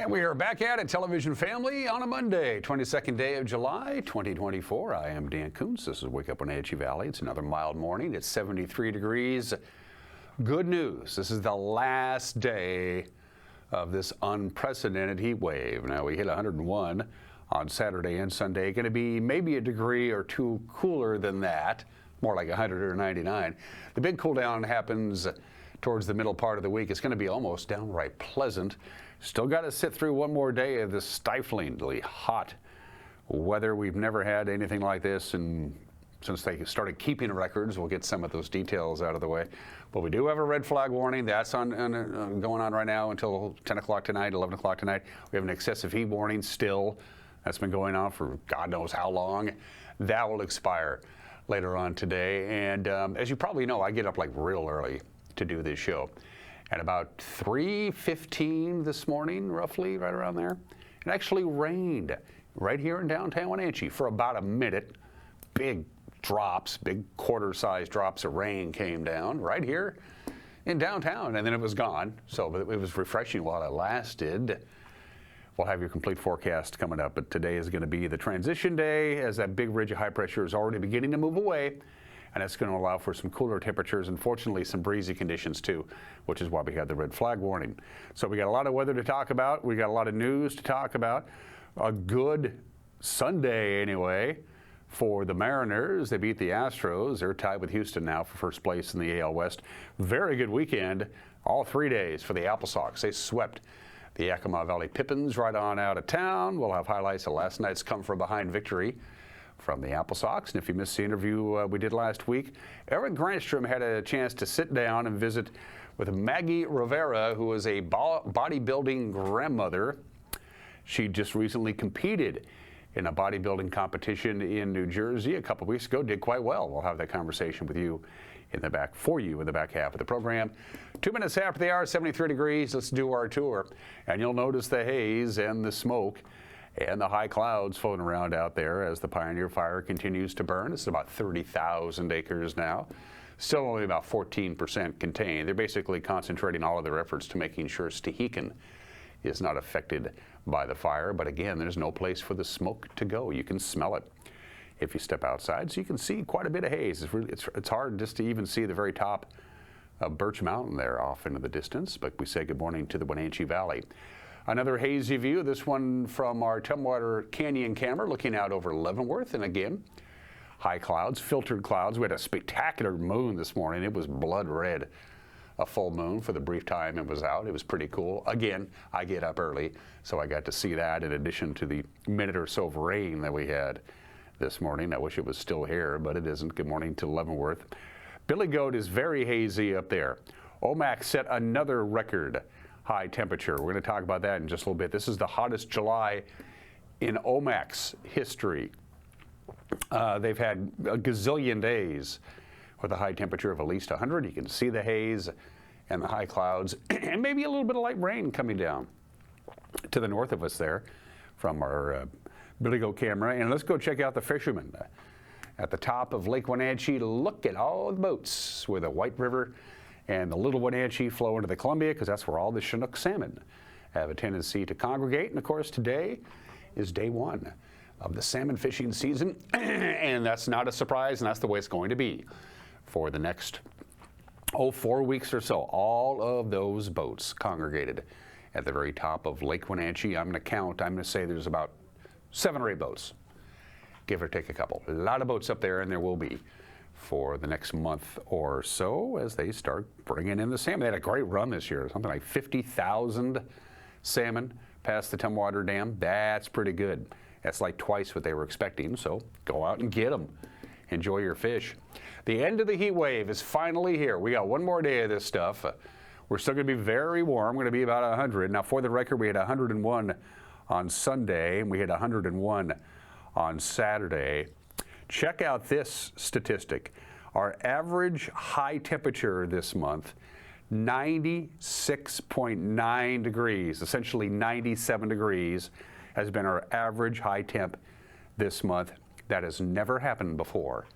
And we are back at it, television family, on a Monday, 22nd day of July, 2024. I am Dan Kuntz. This is Wake Up Wenatchee Valley. It's another mild morning. It's 73 degrees. Good news. This is the last day of this unprecedented heat wave. Now, we hit 101 on Saturday and Sunday. Going to be maybe a degree or two cooler than that, more like 100 or 99. The big cool down happens towards the middle part of the week. It's going to be almost downright pleasant. Still got to sit through one more day of this stiflingly hot weather. We've never had anything like this since they started keeping records. We'll get some of those details out of the way. But we do have a red flag warning. That's going on right now until 10 o'clock tonight, 11 o'clock tonight. We have an excessive heat warning still. That's been going on for God knows how long. That will expire later on today. And as you probably know, I get up like real early to do this show. At about 3:15 this morning, roughly, right around there, it actually rained right here in downtown Wenatchee for about a minute. Big drops, big quarter-sized drops of rain came down right here in downtown, and then it was gone. So it was refreshing while it lasted. We'll have your complete forecast coming up, but today is going to be the transition day as that big ridge of high pressure is already beginning to move away. And it's going to allow for some cooler temperatures and fortunately some breezy conditions too, which is why we had the red flag warning. So we got a lot of weather to talk about. We got a lot of news to talk about. A good Sunday anyway for the Mariners. They beat the Astros. They're tied with Houston now for first place in the AL West. Very good weekend, all 3 days for the Apple Sox. They swept the Yakima Valley Pippins right on out of town. We'll have highlights of last night's come-from-behind victory from the Apple Sox. And if you missed the interview we did last week, Eric Grandstrom had a chance to sit down and visit with Maggie Rivera, who is a bodybuilding grandmother. She just recently competed in a bodybuilding competition in New Jersey a couple weeks ago, did quite well. We'll have that conversation with you in the back half of the program. 2 minutes after the hour, 73 degrees. Let's do our tour. And you'll notice the haze and the smoke and the high clouds floating around out there as the Pioneer Fire continues to burn. It's about 30,000 acres now. Still only about 14% contained. They're basically concentrating all of their efforts to making sure Stehekin is not affected by the fire. But again, there's no place for the smoke to go. You can smell it if you step outside. So you can see quite a bit of haze. It's hard just to even see the very top of Birch Mountain there off into the distance. But we say good morning to the Wenatchee Valley. Another hazy view, this one from our Tumwater Canyon camera looking out over Leavenworth. And again, high clouds, filtered clouds. We had a spectacular moon this morning. It was blood red, a full moon for the brief time it was out. It was pretty cool. Again, I get up early, so I got to see that in addition to the minute or so of rain that we had this morning. I wish it was still here, but it isn't. Good morning to Leavenworth. Billy Goat is very hazy up there. Omak set another record high temperature. We're going to talk about that in just a little bit. This is the hottest July in Omak's history. They've had a gazillion days with a high temperature of at least 100. You can see the haze and the high clouds and maybe a little bit of light rain coming down to the north of us there from our Billy Goat camera. And let's go check out the fishermen at the top of Lake Wenatchee. Look at all the boats with the White River and the Little Wenatchee flow into the Columbia, because that's where all the Chinook salmon have a tendency to congregate. And of course, today is day one of the salmon fishing season, and that's not a surprise, and that's the way it's going to be for the next 4 weeks or so. All of those boats congregated at the very top of Lake Wenatchee. I'm going to say there's about 7 or 8 boats, give or take a couple. A lot of boats up there, and there will be for the next month or so as they start bringing in the salmon. They had a great run this year, something like 50,000 salmon past the Tumwater Dam. That's pretty good. That's like twice what they were expecting, so go out and get them. Enjoy your fish. The end of the heat wave is finally here. We got one more day of this stuff. We're still going to be very warm. We're going to be about 100. Now, for the record, we had 101 on Sunday, and we had 101 on Saturday. Check out this statistic. Our average high temperature this month, 96.9 degrees, essentially 97 degrees, has been our average high temp this month. That has never happened before,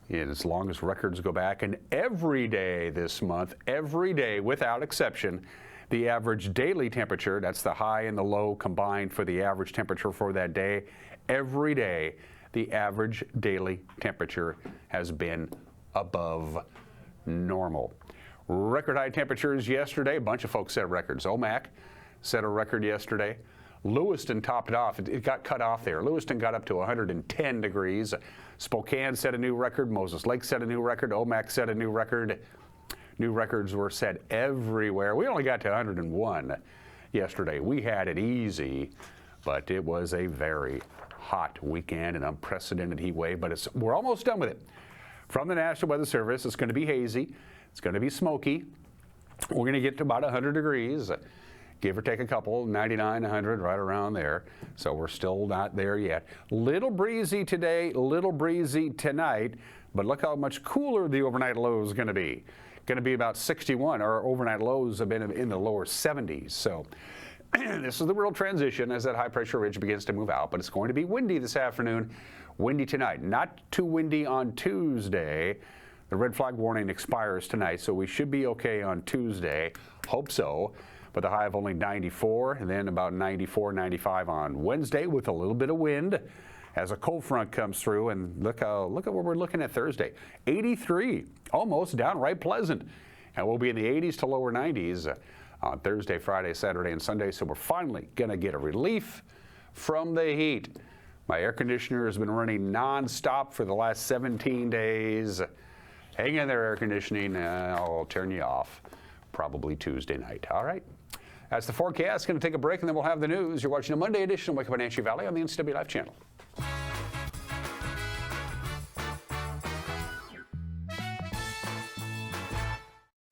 as long as records go back. And every day this month, every day without exception, The average daily temperature, that's the high and the low combined for the average temperature for that day. Every day, the average daily temperature has been above normal. Record high temperatures yesterday. A bunch of folks set records. Omak set a record yesterday. Lewiston topped it off. It got cut off there. Lewiston got up to 110 degrees. Spokane set a new record. Moses Lake set a new record. Omak set a new record. New records were set everywhere. We only got to 101 yesterday. We had it easy, but it was a very hot weekend, an unprecedented heat wave, but we're almost done with it. From the National Weather Service, it's going to be hazy. It's going to be smoky. We're going to get to about 100 degrees, give or take a couple, 99, 100, right around there. So we're still not there yet. Little breezy today, little breezy tonight, but look how much cooler the overnight low is going to be. Going to be about 61. Our overnight lows have been in the lower 70s. So this is the real transition as that high pressure ridge begins to move out, but it's going to be windy this afternoon, windy tonight. Not too windy on Tuesday. The red flag warning expires tonight, so we should be okay on Tuesday. Hope so. But the high of only 94, and then about 94, 95 on Wednesday with a little bit of wind as a cold front comes through. And look at what we're looking at Thursday. 83, almost downright pleasant. And we'll be in the 80s to lower 90s on Thursday, Friday, Saturday, and Sunday. So we're finally going to get a relief from the heat. My air conditioner has been running nonstop for the last 17 days. Hang in there, air conditioning. I'll turn you off probably Tuesday night. All right. That's the forecast. Going to take a break, and then we'll have the news. You're watching a Monday edition of Wake Up Wenatchee Valley on the NCW Live channel.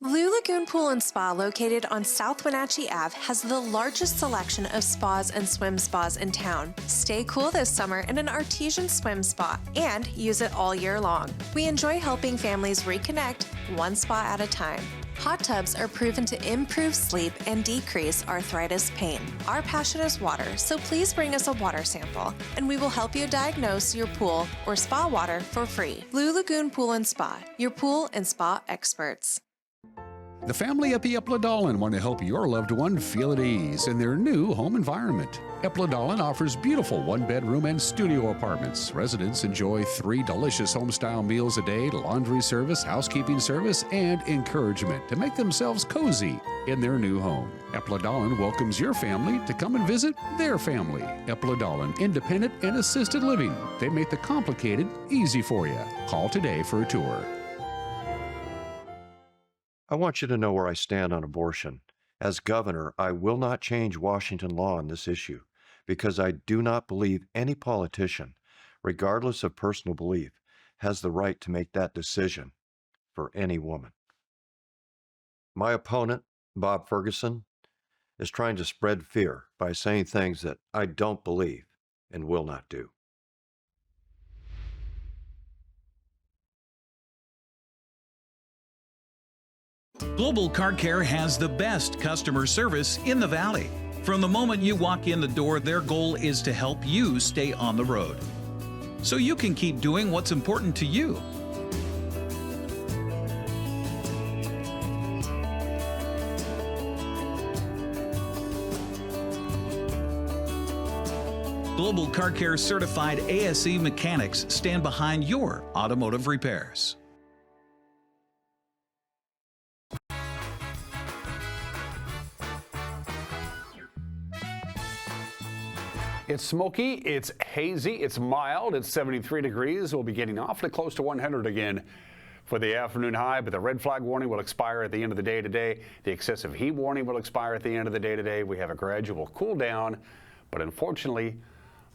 Blue Lagoon Pool and Spa, located on South Wenatchee Ave, has the largest selection of spas and swim spas in town. Stay cool this summer in an artesian swim spa and use it all year long. We enjoy helping families reconnect one spa at a time. Hot tubs are proven to improve sleep and decrease arthritis pain. Our passion is water, so please bring us a water sample, and we will help you diagnose your pool or spa water for free. Blue Lagoon Pool and Spa, your pool and spa experts. The family at the Epladolin want to help your loved one feel at ease in their new home environment. Epladolin offers beautiful one-bedroom and studio apartments. Residents enjoy 3 delicious home-style meals a day, laundry service, housekeeping service, and encouragement to make themselves cozy in their new home. Epladolin welcomes your family to come and visit their family. Epladolin, independent and assisted living. They make the complicated easy for you. Call today for a tour. I want you to know where I stand on abortion. As governor, I will not change Washington law on this issue because I do not believe any politician, regardless of personal belief, has the right to make that decision for any woman. My opponent, Bob Ferguson, is trying to spread fear by saying things that I don't believe and will not do. Global Car Care has the best customer service in the Valley. From the moment you walk in the door, their goal is to help you stay on the road, so you can keep doing what's important to you. Global Car Care certified ASE mechanics stand behind your automotive repairs. It's smoky, it's hazy, it's mild, it's 73 degrees. We'll be getting awfully close to 100 again for the afternoon high, but the red flag warning will expire at the end of the day today. The excessive heat warning will expire at the end of the day today. We have a gradual cool down, but unfortunately,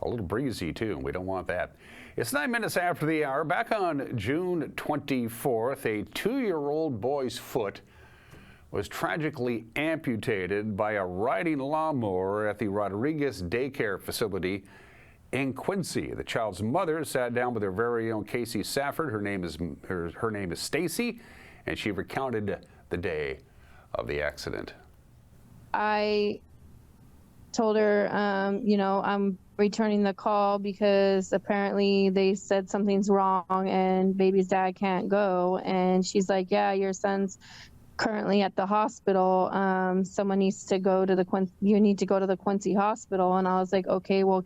a little breezy too, and we don't want that. It's 9 minutes after the hour. Back on June 24th, a 2-year-old boy's foot was tragically amputated by a riding lawnmower at the Rodriguez daycare facility in Quincy. The child's mother sat down with her very own Casey Safford. Her name is Stacy, and she recounted the day of the accident. I told her, I'm returning the call because apparently they said something's wrong and baby's dad can't go. And she's like, yeah, your son's currently at the hospital. Someone needs to go to you need to go to the Quincy hospital. And I was like, okay, well,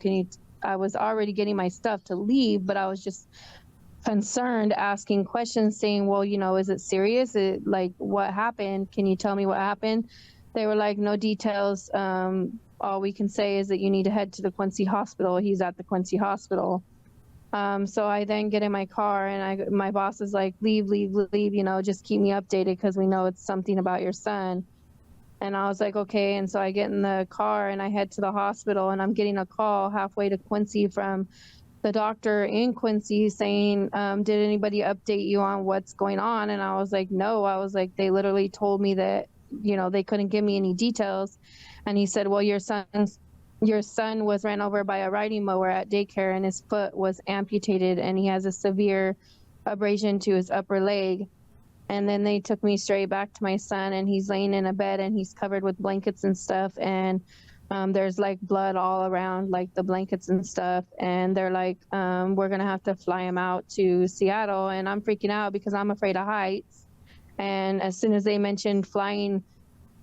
I was already getting my stuff to leave, but I was just concerned, asking questions, saying, well, is it serious? Like, what happened? Can you tell me what happened? They were like, no details. All we can say is that you need to head to the Quincy hospital. He's at the Quincy hospital. So I then get in my car, and my boss is like, leave, just keep me updated because we know it's something about your son. And I was like, okay. And so I get in the car and I head to the hospital, and I'm getting a call halfway to Quincy from the doctor in Quincy saying, did anybody update you on what's going on? And I was like, no. I was like, they literally told me that, they couldn't give me any details. And he said, well, your son was ran over by a riding mower at daycare, and his foot was amputated, and he has a severe abrasion to his upper leg. And then they took me straight back to my son, and he's laying in a bed, and he's covered with blankets and stuff. And there's like blood all around like the blankets and stuff. And they're like, we're going to have to fly him out to Seattle. And I'm freaking out because I'm afraid of heights. And as soon as they mentioned flying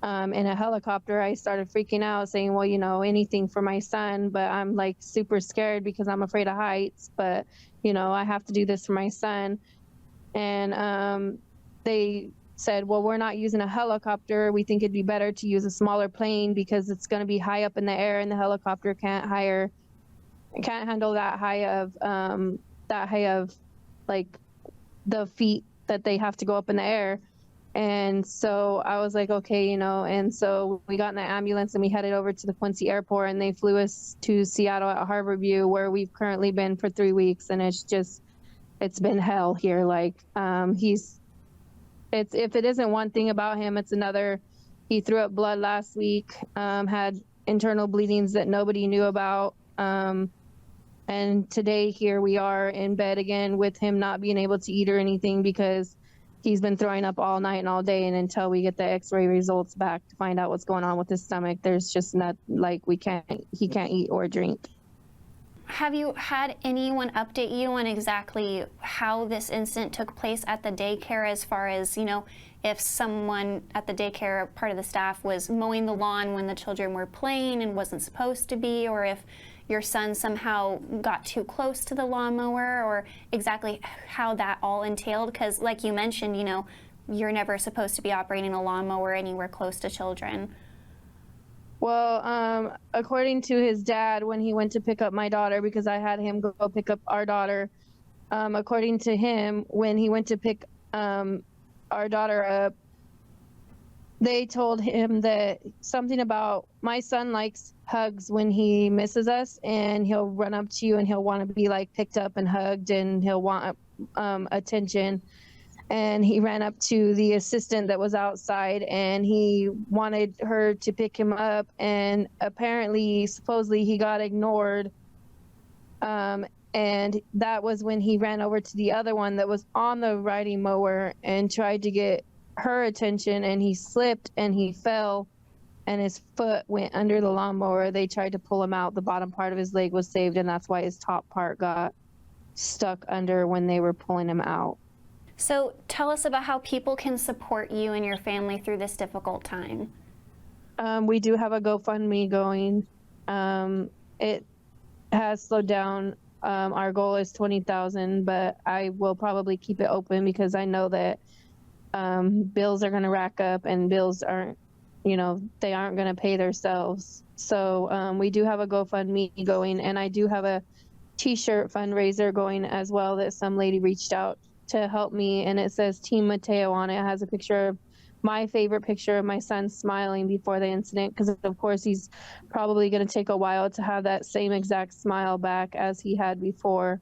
in a helicopter, I started freaking out, saying, well, anything for my son. But I'm like super scared because I'm afraid of heights. But, I have to do this for my son. And they said, well, we're not using a helicopter. We think it'd be better to use a smaller plane because it's going to be high up in the air, and the helicopter can't handle that high of like the feet that they have to go up in the air. And so I was like, okay, and so we got in the ambulance and we headed over to the Quincy airport, and they flew us to Seattle at Harborview, where we've currently been for 3 weeks. And it's been hell here. Like, if it isn't one thing about him, it's another. He threw up blood last week, had internal bleedings that nobody knew about. And today here we are in bed again with him not being able to eat or anything because he's been throwing up all night and all day. And until we get the x-ray results back to find out what's going on with his stomach, there's just not, like, he can't eat or drink. Have you had anyone update you on exactly how this incident took place at the daycare, as far as, if someone at the daycare, part of the staff, was mowing the lawn when the children were playing and wasn't supposed to be, or if your son somehow got too close to the lawnmower, or exactly how that all entailed? Because like you mentioned, you're never supposed to be operating a lawnmower anywhere close to children. Well, according to his dad, when he went to pick up my daughter, because I had him go pick up our daughter, according to him, when he went to pick our daughter up, they told him that something about, my son likes hugs when he misses us, and he'll run up to you and he'll want to be like picked up and hugged, and he'll want attention. And he ran up to the assistant that was outside, and he wanted her to pick him up, and supposedly he got ignored. And that was when he ran over to the other one that was on the riding mower and tried to get her attention, and he slipped and he fell, and his foot went under the lawnmower. They tried to pull him out. The bottom part of his leg was saved, and that's why his top part got stuck under when they were pulling him out. So tell us about how people can support you and your family through this difficult time. We do have a GoFundMe going. It has slowed down. Our goal is 20,000, but I will probably keep it open because I know that bills are going to rack up, and bills aren't, they aren't going to pay themselves. So we do have a GoFundMe going, and I do have a t-shirt fundraiser going as well that some lady reached out to help me, and it says Team Mateo on it. It has a picture of my favorite picture of my son smiling before the incident, because of course he's probably going to take a while to have that same exact smile back as he had before.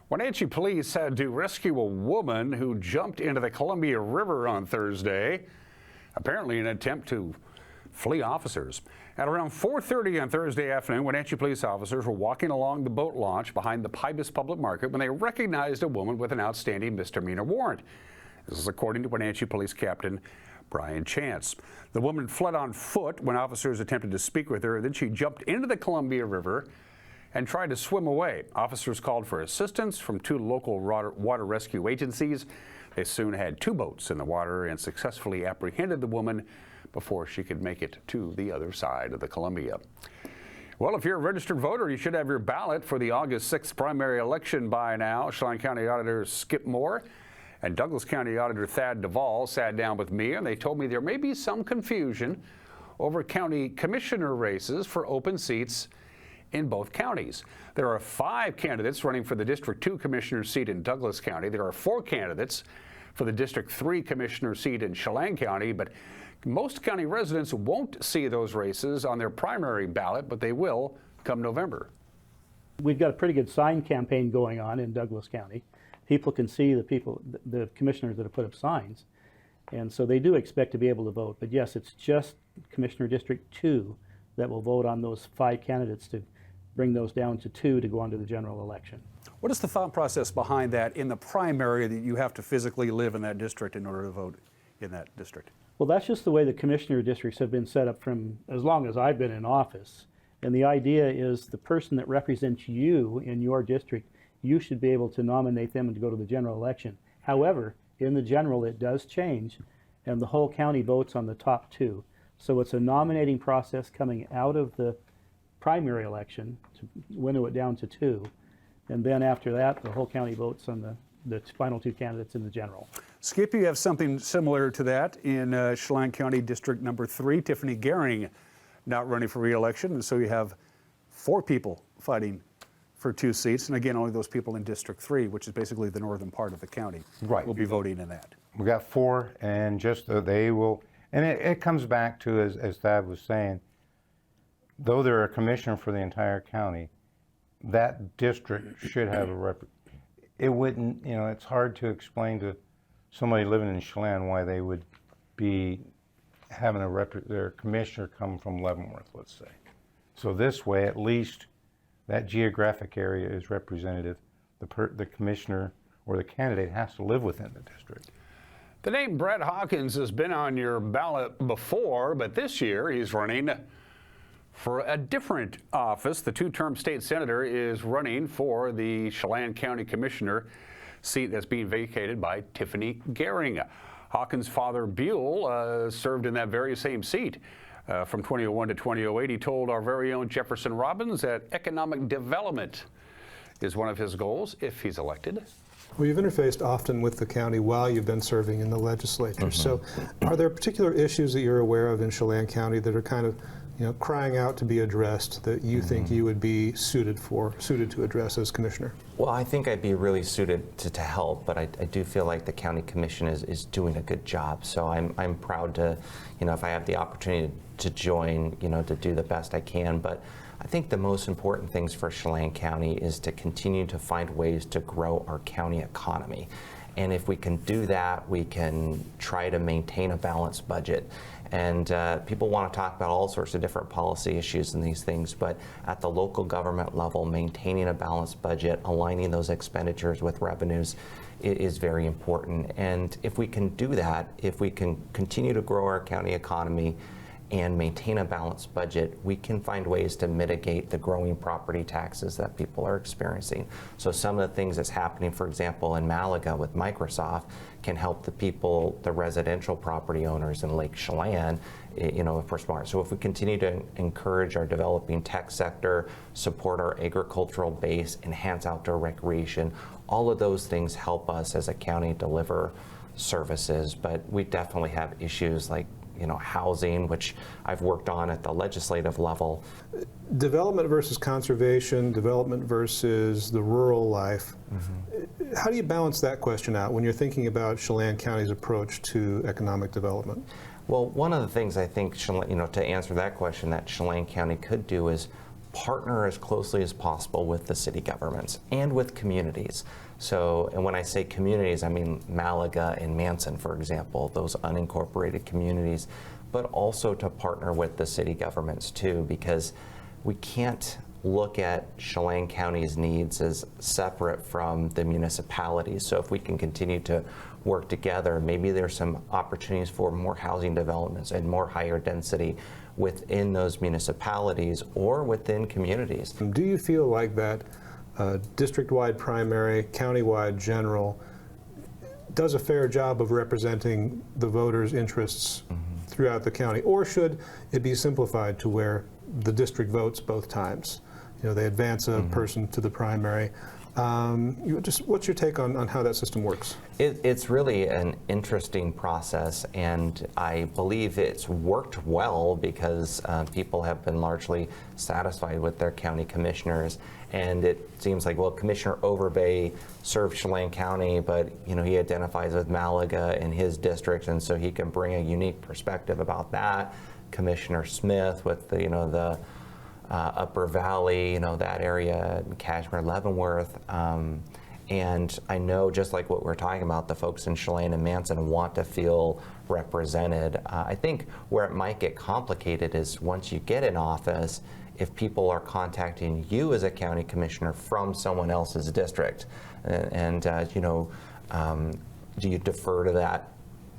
Wenatchee police had to rescue a woman who jumped into the Columbia River on Thursday, apparently in an attempt to flee officers. At around 4:30 on Thursday afternoon, Wenatchee police officers were walking along the boat launch behind the Pybus Public Market when they recognized a woman with an outstanding misdemeanor warrant. This is according to Wenatchee Police Captain Brian Chance. The woman fled on foot when officers attempted to speak with her. Then she jumped into the Columbia River and tried to swim away. Officers called for assistance from 2 local water rescue agencies. They soon had 2 boats in the water and successfully apprehended the woman before she could make it to the other side of the Columbia. Well, if you're a registered voter, you should have your ballot for the August 6th primary election by now. Chelan County Auditor Skip Moore and Douglas County Auditor Thad Duvall sat down with me, and they told me there may be some confusion over county commissioner races for open seats in both counties. There are 5 candidates running for the District 2 commissioner seat in Douglas County. There are 4 candidates for the District 3 commissioner seat in Chelan County, but most county residents won't see those races on their primary ballot, but they will come November. We've got a pretty good sign campaign going on in Douglas County. People can see the commissioners that have put up signs, and so they do expect to be able to vote. But yes, it's just Commissioner District 2 that will vote on those 5 candidates to bring those down to 2 to go on to the general election. What is the thought process behind that in the primary, that you have to physically live in that district in order to vote in that district? Well, that's just the way the commissioner districts have been set up from as long as I've been in office. And the idea is the person that represents you in your district, you should be able to nominate them and to go to the general election. However, in the general, it does change, and the whole county votes on the top 2. So it's a nominating process coming out of the primary election to winnow it down to 2. And then after that, the whole county votes on the final 2 candidates in the general. Skip, you have something similar to that in Chelan County District number 3, Tiffany Gehring not running for re-election, and so you have 4 people fighting for 2 seats, and again, only those people in District 3, which is basically the northern part of the county, Right. will be voting in that. We got 4, and just they will, and it comes back to, as Thad was saying, though they're a commissioner for the entire county, that district should have a rep. It wouldn't, it's hard to explain to somebody living in Chelan why they would be having their commissioner come from Leavenworth, let's say. So this way, at least that geographic area is representative. The commissioner or the candidate has to live within the district. The name Brett Hawkins has been on your ballot before, but this year he's running for a different office. The 2-term state senator is running for the Chelan County Commissioner seat that's being vacated by Tiffany Gehring. Hawkins' father, Buell, served in that very same seat from 2001 to 2008. He told our very own Jefferson Robbins that economic development is one of his goals if he's elected. Well, you've interfaced often with the county while you've been serving in the legislature. So are there particular issues that you're aware of in Chelan County that are kind of crying out to be addressed that you think you would be suited to address as commissioner? Well, I think I'd be really suited to help, but I do feel like the county commission is doing a good job. So I'm proud to, if I have the opportunity to join, to do the best I can. But I think the most important things for Chelan County is to continue to find ways to grow our county economy. And if we can do that, we can try to maintain a balanced budget. And people want to talk about all sorts of different policy issues and these things, but at the local government level, maintaining a balanced budget, aligning those expenditures with revenues is very important. And if we can do that, if we can continue to grow our county economy and maintain a balanced budget, we can find ways to mitigate the growing property taxes that people are experiencing. So some of the things that's happening, for example, in Malaga with Microsoft, can help the people, the residential property owners in Lake Chelan, if we're smart. So if we continue to encourage our developing tech sector, support our agricultural base, enhance outdoor recreation, all of those things help us as a county deliver services. But we definitely have issues like housing, which I've worked on at the legislative level. Development versus conservation, development versus the rural life. How do you balance that question out when you're thinking about Chelan County's approach to economic development? Well, one of the things I think, to answer that question, that Chelan County could do is partner as closely as possible with the city governments and with communities. So, and when I say communities, I mean Malaga and Manson, for example, those unincorporated communities, but also to partner with the city governments too, because we can't look at Chelan County's needs as separate from the municipalities. So if we can continue to work together, maybe there's some opportunities for more housing developments and more higher density within those municipalities or within communities. Do you feel like that district-wide primary, county-wide general does a fair job of representing the voters' interests throughout the county? Or should it be simplified to where the district votes both times? You know, they advance a person to the primary. What's your take on how that system works? It's really an interesting process, and I believe it's worked well because people have been largely satisfied with their county commissioners. And it seems like, well, Commissioner Overbay served Chelan County, but he identifies with Malaga in his district, and so he can bring a unique perspective about that. Commissioner Smith with the Upper Valley, that area, Cashmere, Leavenworth. And I know, just like what we're talking about, the folks in Chelan and Manson want to feel represented. I think where it might get complicated is once you get in office, if people are contacting you as a county commissioner from someone else's district, and do you defer to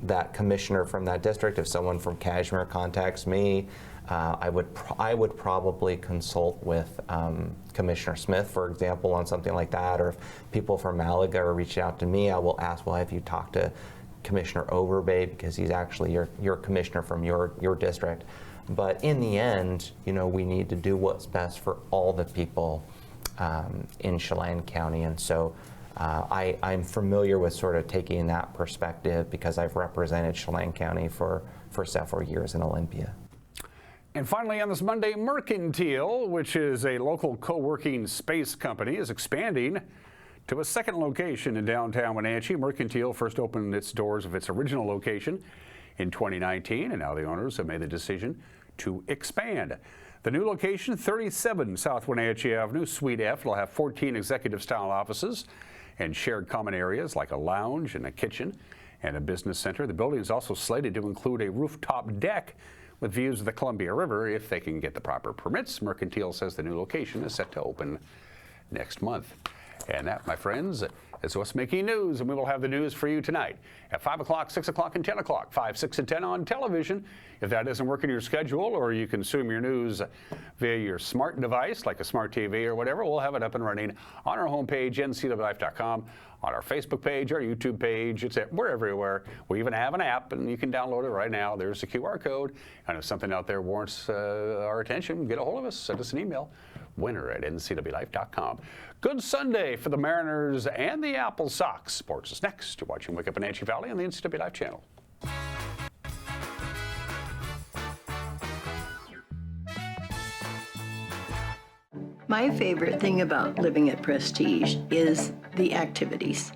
that commissioner from that district? If someone from Cashmere contacts me, I would probably consult with Commissioner Smith, for example, on something like that. Or if people from Malaga are reaching out to me, I will ask, well, have you talked to Commissioner Overbay, because he's actually your commissioner from your district. But in the end, we need to do what's best for all the people in Chelan County. And so I'm familiar with sort of taking that perspective because I've represented Chelan County for several years in Olympia. And finally, on this Monday, Mercantile, which is a local co-working space company, is expanding to a second location in downtown Wenatchee. Mercantile first opened its doors of its original location in 2019, and now the owners have made the decision to expand. The new location, 37 South Wenatchee Avenue, Suite F, will have 14 executive-style offices and shared common areas like a lounge and a kitchen and a business center. The building is also slated to include a rooftop deck with views of the Columbia River if they can get the proper permits. Mercantile says the new location is set to open next month. And that, my friends, is what's making news, and we will have the news for you tonight at 5 o'clock, 6 o'clock, and 10 o'clock, 5, 6, and 10 on television. If that doesn't work in your schedule, or you consume your news via your smart device, like a smart TV or whatever, we'll have it up and running on our homepage, ncwlife.com, on our Facebook page, our YouTube page. We're everywhere. We even have an app, and you can download it right now. There's a QR code, and if something out there warrants our attention, get a hold of us. Send us an email, winner@ncwlife.com. Good Sunday for the Mariners and the Apple Sox. Sports is next. You're watching Wake Up in Wenatchee Valley on the NCW Life channel. My favorite thing about living at Prestige is the activities.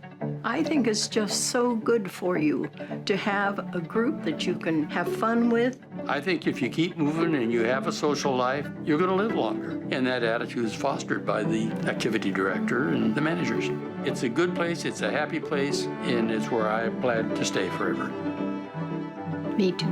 I think it's just so good for you to have a group that you can have fun with. I think if you keep moving and you have a social life, you're going to live longer. And that attitude is fostered by the activity director and the managers. It's a good place, it's a happy place, and it's where I plan to stay forever. Me too.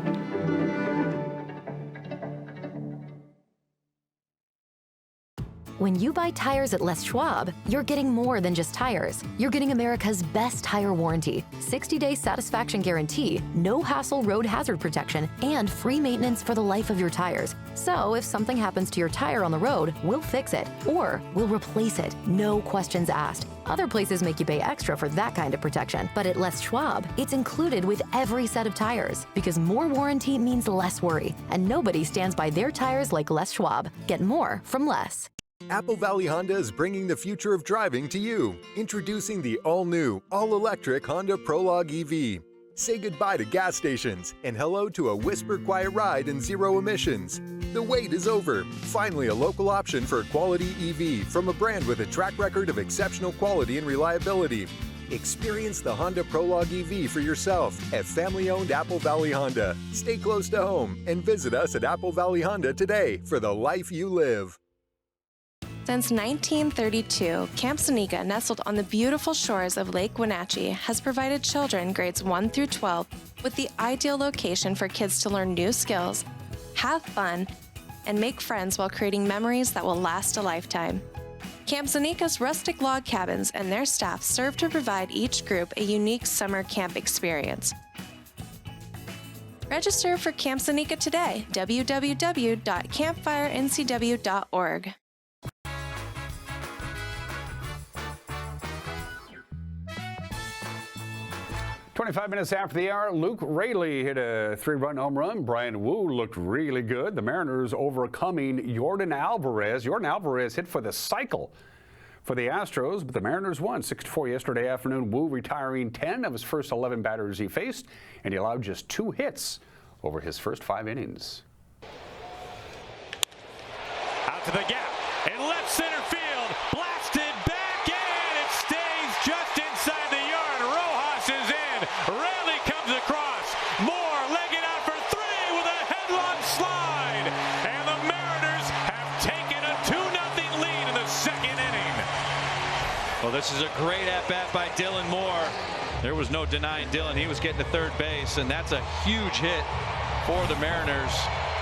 When you buy tires at Les Schwab, you're getting more than just tires. You're getting America's best tire warranty, 60-day satisfaction guarantee, no hassle road hazard protection, and free maintenance for the life of your tires. So if something happens to your tire on the road, we'll fix it, or we'll replace it, no questions asked. Other places make you pay extra for that kind of protection, but at Les Schwab, it's included with every set of tires, because more warranty means less worry, and nobody stands by their tires like Les Schwab. Get more from Les. Apple Valley Honda is bringing the future of driving to you. Introducing the all-new, all-electric Honda Prologue EV. Say goodbye to gas stations and hello to a whisper-quiet ride and zero emissions. The wait is over. Finally, a local option for a quality EV from a brand with a track record of exceptional quality and reliability. Experience the Honda Prologue EV for yourself at family-owned Apple Valley Honda. Stay close to home and visit us at Apple Valley Honda today for the life you live. Since 1932, Camp Seneca, nestled on the beautiful shores of Lake Wenatchee, has provided children grades 1 through 12 with the ideal location for kids to learn new skills, have fun, and make friends while creating memories that will last a lifetime. Camp Zanika's rustic log cabins and their staff serve to provide each group a unique summer camp experience. Register for Camp Zanika today, www.campfirencw.org. 25 minutes after the hour, Luke Raley hit a 3-run home run. Brian Wu looked really good. The Mariners overcoming Jordan Alvarez. Jordan Alvarez hit for the cycle for the Astros, but the Mariners won 6-4 yesterday afternoon. Wu retiring 10 of his first 11 batters he faced, and he allowed just 2 hits over his first 5 innings. Out to the gap in left center field, blasted back in, it stays just inside the yard. Rojas is in. Raley comes across. Moore legging out for 3 with a headlong slide. And the Mariners have taken a 2-0 lead in the second inning. Well, this is a great at-bat by Dylan Moore. There was no denying Dylan. He was getting to third base, and that's a huge hit for the Mariners.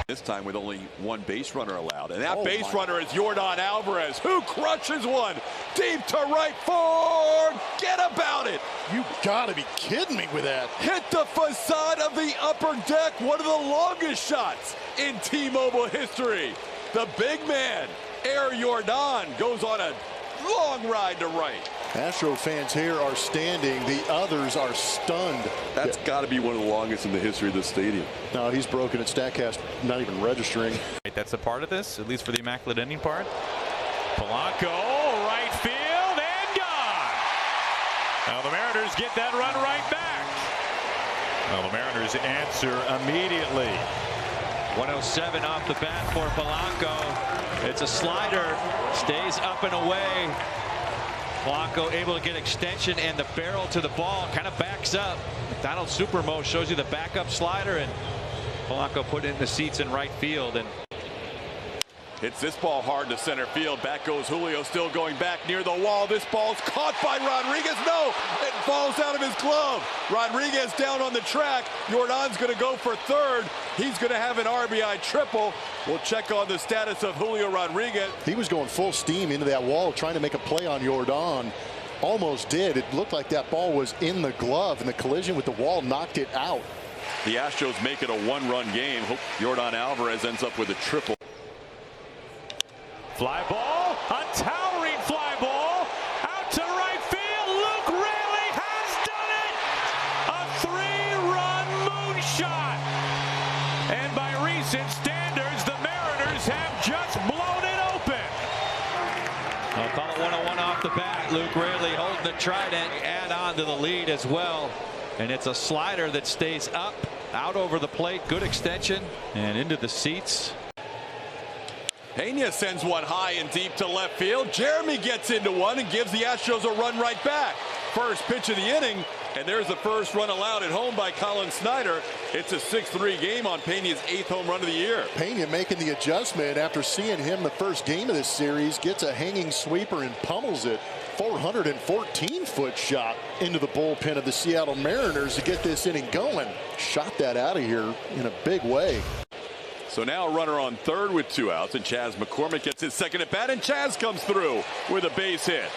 This time with only 1 base runner allowed. And that base runner is Jordan Alvarez, who crushes one deep to right. Forget about it. You gotta be kidding me with that. Hit the facade of the upper deck. One of the longest shots in T-Mobile history. The big man, Air Jordan, goes on a long ride to right. Astro fans here are standing. The others are stunned. That's got to be one of the longest in the history of this stadium. No, he's broken at StatCast, not even registering. That's a part of this, at least for the immaculate ending part. Polanco, right field, and gone. Now the Mariners get that run right back. Well, the Mariners answer immediately. 107 off the bat for Polanco. It's a slider, stays up and away. Polanco able to get extension, and the barrel to the ball kind of backs up. Donald Supermo shows you the backup slider, and Polanco put it in the seats in right field. And hits this ball hard to center field. Back goes Julio, still going back near the wall. This ball's caught by Rodriguez. No, it falls out of his glove. Rodriguez down on the track. Jordan's going to go for third. He's going to have an RBI triple. We'll check on the status of Julio Rodriguez. He was going full steam into that wall, trying to make a play on Jordan. Almost did. It looked like that ball was in the glove, and the collision with the wall knocked it out. The Astros make it a 1-run game. Hope Jordan Alvarez ends up with a triple. Fly ball, a towering fly ball, out to right field. Luke Raley has done it! A 3-run moonshot. And by recent standards, the Mariners have just blown it open. I'll call it 101 off the bat. Luke Raley holding the trident, add on to the lead as well. And it's a slider that stays up, out over the plate, good extension, and into the seats. Pena sends one high and deep to left field. Jeremy gets into one and gives the Astros a run right back. First pitch of the inning, and there's the first run allowed at home by Colin Snyder. It's a 6-3 game on Pena's 8th home run of the year. Pena making the adjustment after seeing him the first game of this series, gets a hanging sweeper and pummels it. 414-foot shot into the bullpen of the Seattle Mariners to get this inning going. Shot that out of here in a big way. So now a runner on third with 2 outs, and Chas McCormick gets his second at bat, and Chas comes through with a base hit.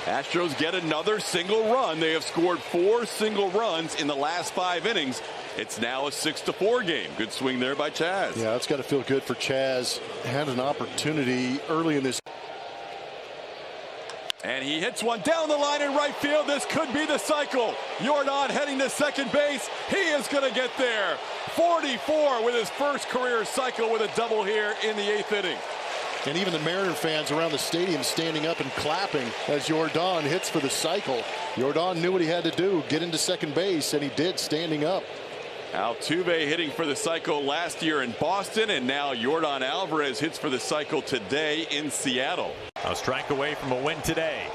Astros get another single run. They have scored 4 single runs in the last 5 innings. It's now a 6-4 game. Good swing there by Chas. Yeah, it's got to feel good for Chas. Had an opportunity early in this. And he hits one down the line in right field. This could be the cycle. Jordan heading to second base. He is going to get there. 44 with his first career cycle with a double here in the 8th inning. And even the Mariner fans around the stadium standing up and clapping as Jordan hits for the cycle. Jordan knew what he had to do, get into second base, and he did, standing up. Altuve hitting for the cycle last year in Boston, and now Jordan Alvarez hits for the cycle today in Seattle. A strike away from a win today.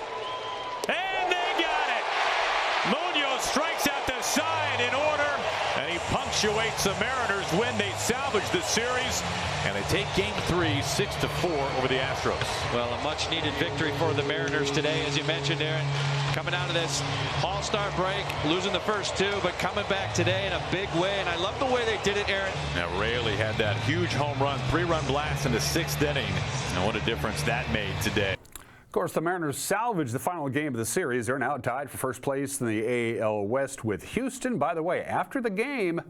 And they got it! Munoz strikes out the side in order, and he punctuates the Mariners' win. They salvage the series, and they take Game 3, 6-4 over the Astros. Well, a much-needed victory for the Mariners today, as you mentioned, Aaron. coming out of this all-star break, losing the first two, but coming back today in a big way. And I love the way they did it, Aaron. Now, Raley had that huge home run, 3-run blast in the 6th inning. And what a difference that made today. Of course, the Mariners salvaged the final game of the series. They're now tied for first place in the AL West with Houston. By the way, after the game,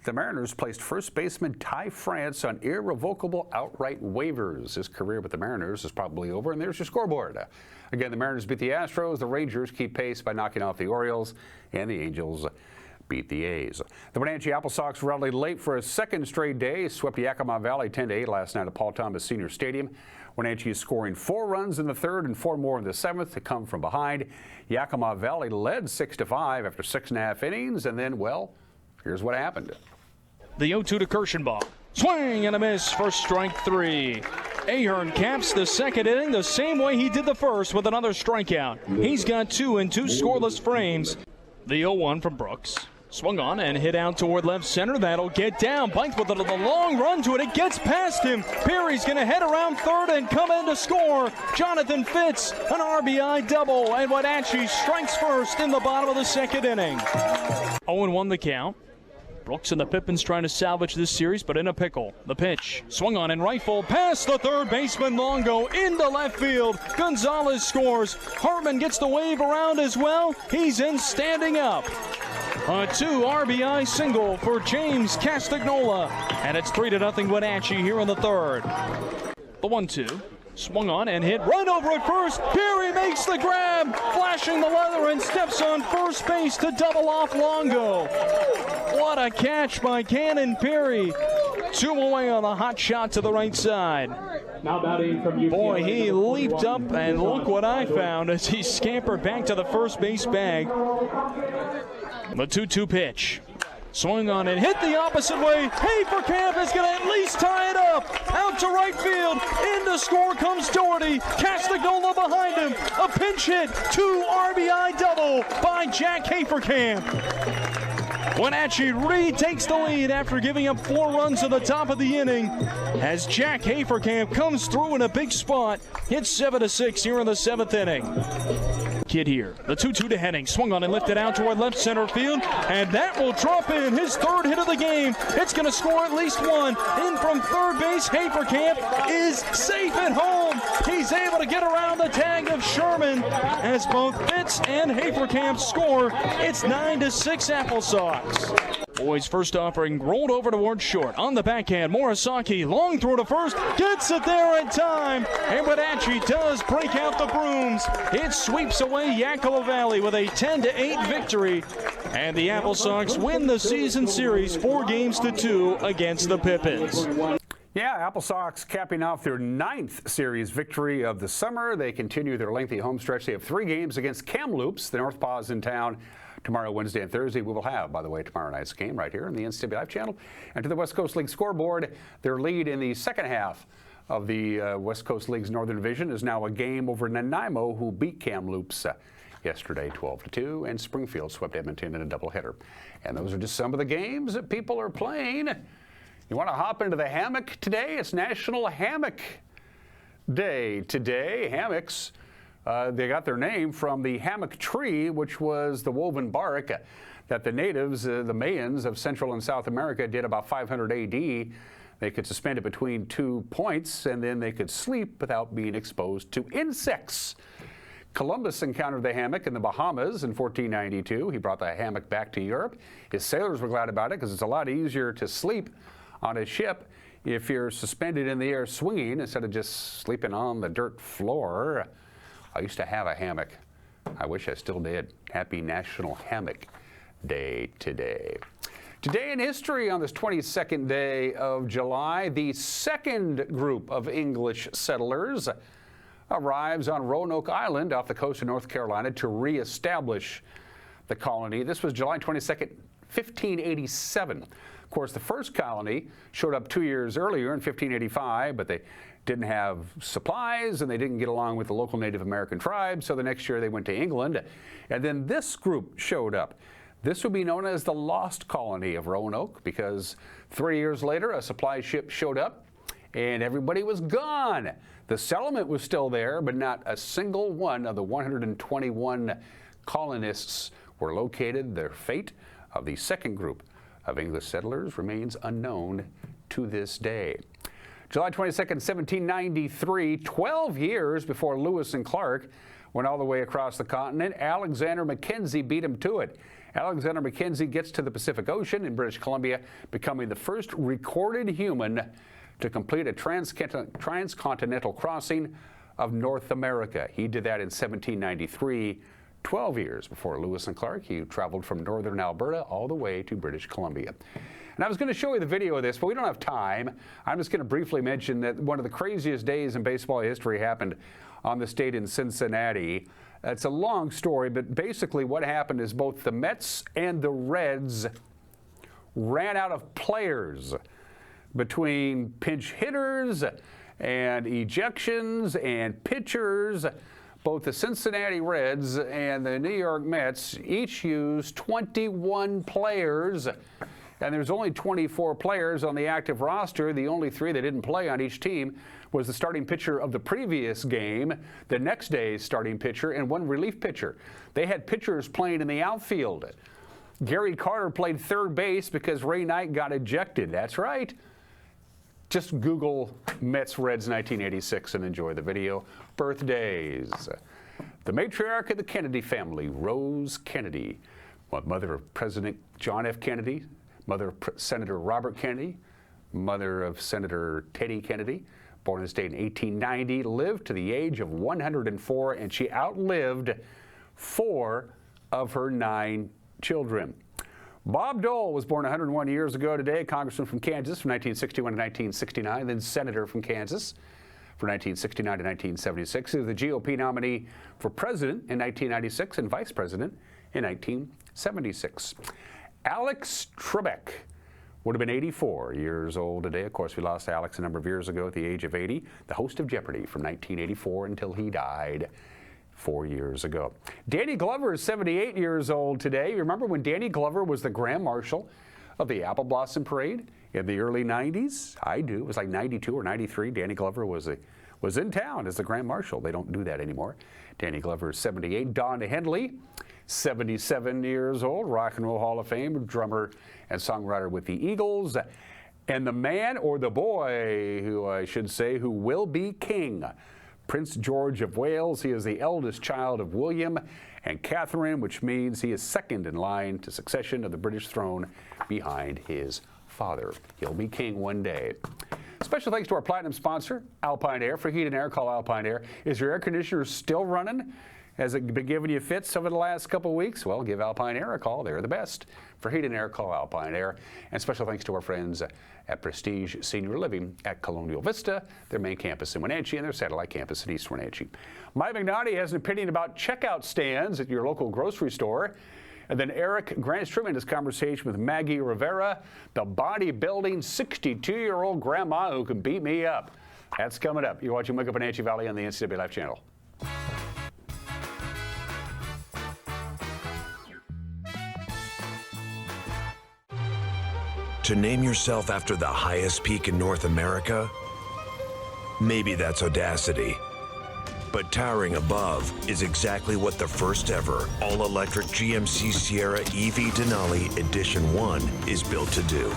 the Mariners placed first baseman Ty France on irrevocable outright waivers. His career with the Mariners is probably over, and there's your scoreboard. Again, the Mariners beat the Astros. The Rangers keep pace by knocking off the Orioles, and the Angels beat the A's. The Wenatchee Apple Sox rallied late for a second straight day, swept Yakima Valley 10-8 last night at Paul Thomas Senior Stadium. Wenatchee is scoring 4 runs in the 3rd and 4 more in the 7th to come from behind. Yakima Valley led 6-5 after 6.5 innings, and then, well, here's what happened. The 0-2 to Kirschenbaum. Swing and a miss for strike 3. Ahern caps the second inning the same way he did the first with another strikeout. He's got 2 in 2 scoreless frames. The 0-1 from Brooks. Swung on and hit out toward left center. That'll get down. Bites with the long run to it. It gets past him. Perry's going to head around third and come in to score. Jonathan Fitz, an RBI double. And Wenatchee strikes first in the bottom of the second inning. 0-1 the count. Brooks and the Pippins trying to salvage this series, but in a pickle. The pitch, swung on and rifled past the third baseman Longo into left field. Gonzalez scores. Hartman gets the wave around as well. He's in standing up. A 2 RBI single for James Castagnola, and it's 3-0 Wenatchee here in the 3rd. The 1-2. Swung on and hit right over at first. Perry makes the grab, flashing the leather and steps on first base to double off Longo. What a catch by Cannon Perry. 2 away on a hot shot to the right side. Boy, he leaped up, and look what I found as he scampered back to the first base bag. The 2-2 pitch. Swung on and hit the opposite way. Haferkamp is going to at least tie it up. Out to right field. In to score comes Doherty. Castagnola behind him. A pinch hit. 2 RBI double by Jack Haferkamp. Wenatchee retakes the lead after giving up 4 runs at the top of the inning as Jack Haferkamp comes through in a big spot. Hits 7-6 here in the 7th inning. Kid here. The 2-2 to Henning. Swung on and lifted out toward left center field. And that will drop in his 3rd hit of the game. It's going to score at least 1. In from third base, Haferkamp is safe at home. He's able to get around the tag of Sherman as both Fitz and Haferkamp score. It's 9-6 Apple Sox. Boys' first offering rolled over towards short. On the backhand, Morisaki, long throw to first, gets it there in time. And Wenatchee does break out the brooms. It sweeps away Yakima Valley with a 10-8 victory. And the Apple Sox win the season series 4-2 against the Pippins. Yeah, Apple Sox capping off their 9th series victory of the summer. They continue their lengthy home stretch. They have 3 games against Kamloops. The North Paws in town tomorrow, Wednesday, and Thursday. We will have, by the way, tomorrow night's game right here on the NCAA Live channel. And to the West Coast League scoreboard, their lead in the second half of the West Coast League's Northern Division is now a game over Nanaimo, who beat Kamloops yesterday 12-2, and Springfield swept Edmonton in a doubleheader. And those are just some of the games that people are playing. You want to hop into the hammock today? It's National Hammock Day today. Hammocks, they got their name from the hammock tree, which was the woven bark that the natives, the Mayans of Central and South America, did about 500 AD. They could suspend it between 2 points, and then they could sleep without being exposed to insects. Columbus encountered the hammock in the Bahamas in 1492. He brought the hammock back to Europe. His sailors were glad about it because it's a lot easier to sleep on a ship if you're suspended in the air swinging instead of just sleeping on the dirt floor. I used to have a hammock. I wish I still did. Happy National Hammock Day today. Today in history, on this 22nd day of July, the second group of English settlers arrives on Roanoke Island off the coast of North Carolina to reestablish the colony. This was July 22nd, 1587. Of course, the first colony showed up 2 years earlier in 1585, but they didn't have supplies and they didn't get along with the local Native American tribes, so the next year they went to England. And then this group showed up. This would be known as the Lost Colony of Roanoke because 3 years later a supply ship showed up and everybody was gone. The settlement was still there, but not a single one of the 121 colonists were located. Their fate of the second group of English settlers remains unknown to this day. July 22nd, 1793, 12 years before Lewis and Clark went all the way across the continent, Alexander Mackenzie beat him to it. Alexander Mackenzie gets to the Pacific Ocean in British Columbia, becoming the first recorded human to complete a transcontinental crossing of North America. He did that in 1793, 12 years before Lewis and Clark. He traveled from northern Alberta all the way to British Columbia. And I was going to show you the video of this, but we don't have time. I'm just going to briefly mention that one of the craziest days in baseball history happened on this date in Cincinnati. It's a long story, but basically what happened is both the Mets and the Reds ran out of players between pinch hitters and ejections and pitchers. Both the Cincinnati Reds and the New York Mets each used 21 players, and there's only 24 players on the active roster. The only 3 that didn't play on each team was the starting pitcher of the previous game, the next day's starting pitcher, and 1 relief pitcher. They had pitchers playing in the outfield. Gary Carter played third base because Ray Knight got ejected. That's right. Just Google Mets Reds 1986 and enjoy the video. Birthdays. The matriarch of the Kennedy family, Rose Kennedy, mother of President John F. Kennedy, mother of Senator Robert Kennedy, mother of Senator Teddy Kennedy, born in the state in 1890, lived to the age of 104, and she outlived 4 of her 9 children. Bob Dole was born 101 years ago today, congressman from Kansas from 1961 to 1969, then senator from Kansas from 1969 to 1976. He was the GOP nominee for president in 1996 and vice president in 1976. Alex Trebek would have been 84 years old today. Of course, we lost Alex a number of years ago at the age of 80, the host of Jeopardy from 1984 until he died 4 years ago. Danny Glover is 78 years old today. You remember when Danny Glover was the Grand Marshal of the Apple Blossom Parade in the early 90s? I do. It was like 92 or 93. Danny Glover was in town as the Grand Marshal. They don't do that anymore. Danny Glover is 78. Don Henley, 77 years old, Rock and Roll Hall of Fame, drummer and songwriter with the Eagles. And the man, or the boy, who I should say, who will be king, Prince George of Wales. He is the eldest child of William and Catherine, which means he is second in line to succession of the British throne behind his father. He'll be king one day. Special thanks to our platinum sponsor, Alpine Air. For heat and air, call Alpine Air. Is your air conditioner still running? Has it been giving you fits over the last couple of weeks? Well, give Alpine Air a call. They're the best. For heat and air, call Alpine Air. And special thanks to our friends at Prestige Senior Living at Colonial Vista, their main campus in Wenatchee, and their satellite campus in East Wenatchee. Mike McNaughty has an opinion about checkout stands at your local grocery store. And then Eric Grandstrom in his conversation with Maggie Rivera, the bodybuilding 62-year-old grandma who can beat me up. That's coming up. You're watching Wake Up Wenatchee Valley on the NCW Life channel. To name yourself after the highest peak in North America? Maybe that's audacity. But towering above is exactly what the first ever all-electric GMC Sierra EV Denali Edition 1 is built to do.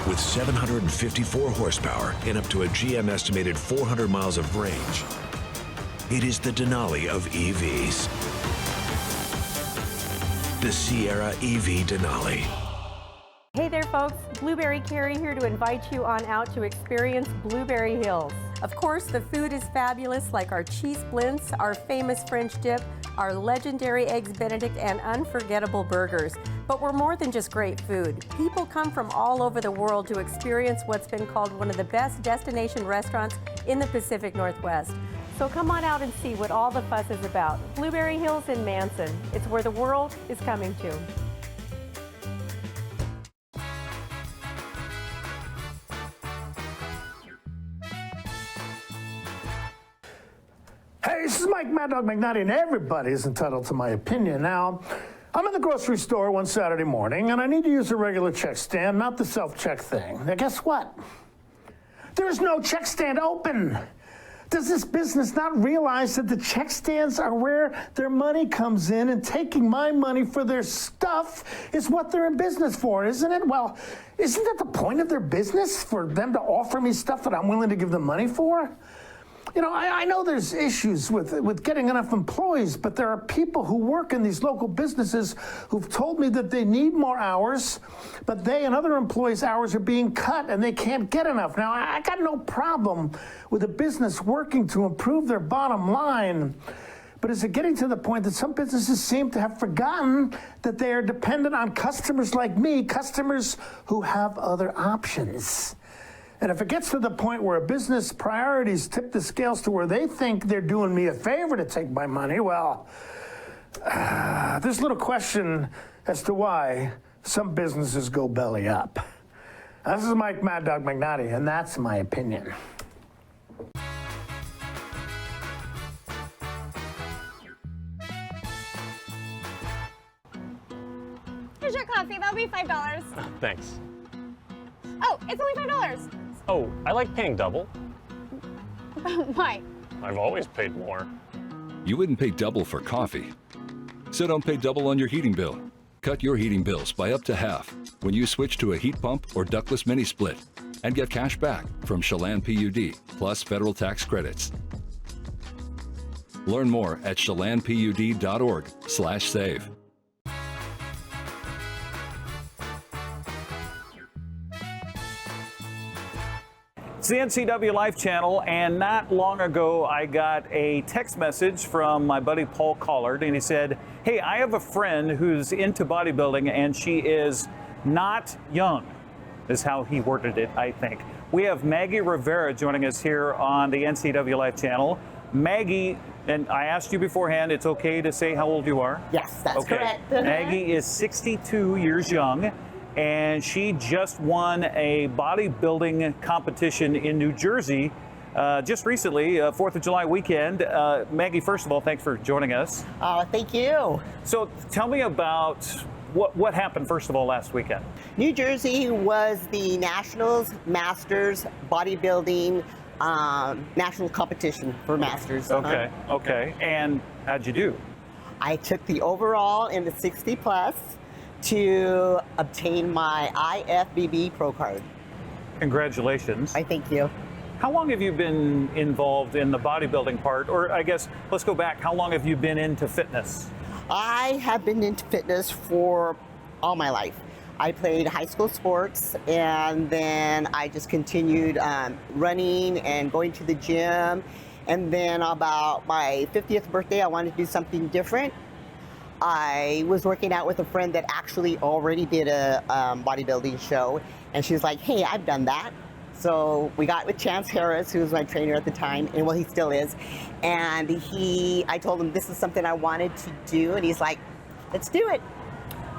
With 754 horsepower and up to a GM estimated 400 miles of range, it is the Denali of EVs. The Sierra EV Denali. Hey there folks, Blueberry Carrie here to invite you on out to experience Blueberry Hills. Of course, the food is fabulous, like our cheese splints, our famous French dip, our legendary Eggs Benedict, and unforgettable burgers. But we're more than just great food. People come from all over the world to experience what's been called one of the best destination restaurants in the Pacific Northwest. So come on out and see what all the fuss is about. Blueberry Hills in Manson. It's where the world is coming to. Hey, this is Mike Mad Dog McNaughty, and everybody is entitled to my opinion. Now, I'm in the grocery store one Saturday morning, and I need to use a regular check stand, not the self-check thing. Now, guess what? There's no check stand open. Does this business not realize that the check stands are where their money comes in, and taking my money for their stuff is what they're in business for, isn't it? Well, isn't that the point of their business, for them to offer me stuff that I'm willing to give them money for? You know, I know there's issues with getting enough employees, but there are people who work in these local businesses who've told me that they need more hours, but they and other employees' hours are being cut and they can't get enough. Now, I got no problem with a business working to improve their bottom line, but is it getting to the point that some businesses seem to have forgotten that they are dependent on customers like me, customers who have other options? And if it gets to the point where a business priorities tip the scales to where they think they're doing me a favor to take my money, well, there's little question as to why some businesses go belly up. This is Mike Mad Dog Magnotti, and that's my opinion. Here's your coffee. That'll be $5. Thanks. Oh, it's only $5. Oh, I like paying double. Why? I've always paid more. You wouldn't pay double for coffee. So don't pay double on your heating bill. Cut your heating bills by up to half when you switch to a heat pump or ductless mini split and get cash back from Chelan PUD plus federal tax credits. Learn more at chelanpud.org/save. It's the NCW Life channel, and not long ago I got a text message from my buddy Paul Collard, and he said, hey, I have a friend who's into bodybuilding and she is not young, is how he worded it, I think. We have Maggie Rivera joining us here on the NCW Life channel. Maggie, and I asked you beforehand, it's okay to say how old you are? Yes, that's correct. Maggie is 62 years young, and she just won a bodybuilding competition in New Jersey just recently, 4th of July weekend. Maggie, first of all, thanks for joining us. Oh, thank you. So tell me about what happened, first of all, last weekend. New Jersey was the Nationals Masters Bodybuilding national competition for Masters. Okay, okay. And how'd you do? I took the overall in the 60 plus to obtain my IFBB Pro card. Congratulations. I thank you. How long have you been involved in the bodybuilding part? Or I guess, let's go back. How long have you been into fitness? I have been into fitness for all my life. I played high school sports, and then I just continued running and going to the gym. And then about my 50th birthday, I wanted to do something different. I was working out with a friend that actually already did a bodybuilding show, and she was like, hey, I've done that. So we got with Chance Harris, who was my trainer at the time, and well, he still is. And I told him this is something I wanted to do, and he's like, let's do it.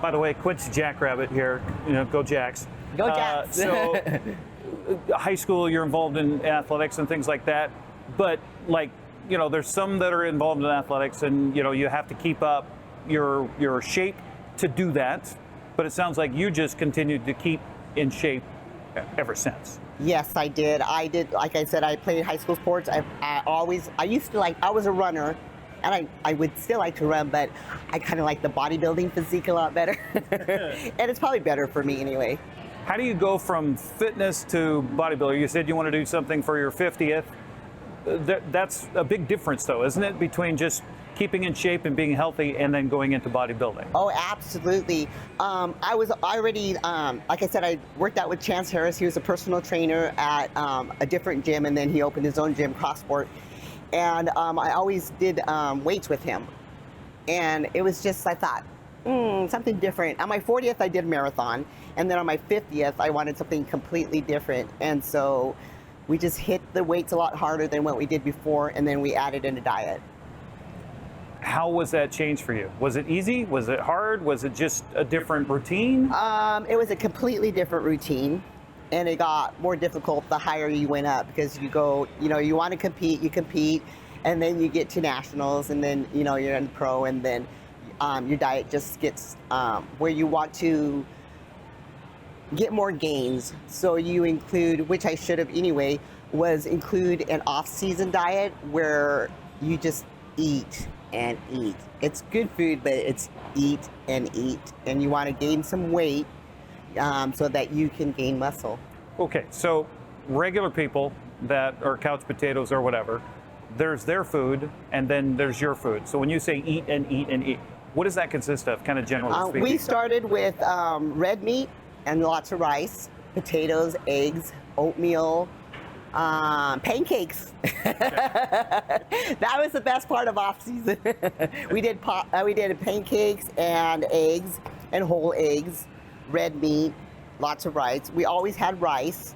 By the way, Quincy Jackrabbit here, go Jacks. Go Jacks. So high school, you're involved in athletics and things like that, but there's some that are involved in athletics, and you have to keep up your shape to do that, but it sounds like you just continued to keep in shape ever since. Yes, I did. Like I said, I played high school sports. I was a runner, and I would still like to run, but I kind of like the bodybuilding physique a lot better. And it's probably better for me anyway. How do you go from fitness to bodybuilder? You said you want to do something for your 50th. That's a big difference, though, isn't it, between just keeping in shape and being healthy and then going into bodybuilding? Oh, absolutely. I was already, like I said, I worked out with Chance Harris. He was a personal trainer at a different gym, and then he opened his own gym, CrossSport. And I always did weights with him. And it was just, I thought, something different. On my 40th, I did a marathon. And then on my 50th, I wanted something completely different. And so we just hit the weights a lot harder than what we did before, and then we added in a diet. How was that change for you? Was it easy? Was it hard? Was it just a different routine? It was a completely different routine, and it got more difficult the higher you went up, because you go, you want to compete, you compete, and then you get to nationals, and then, you're in pro, and then your diet just gets where you want to get more gains. So you include, which I should have anyway, was include an off-season diet where you just eat and eat. It's good food, but it's eat and eat. And you want to gain some weight so that you can gain muscle. Okay, so regular people that are couch potatoes or whatever, there's their food and then there's your food. So when you say eat and eat and eat, what does that consist of, kind of generally speaking? We started with red meat and lots of rice, potatoes, eggs, oatmeal, pancakes. That was the best part of off season. we did pancakes and eggs and whole eggs, red meat, lots of rice. We always had rice.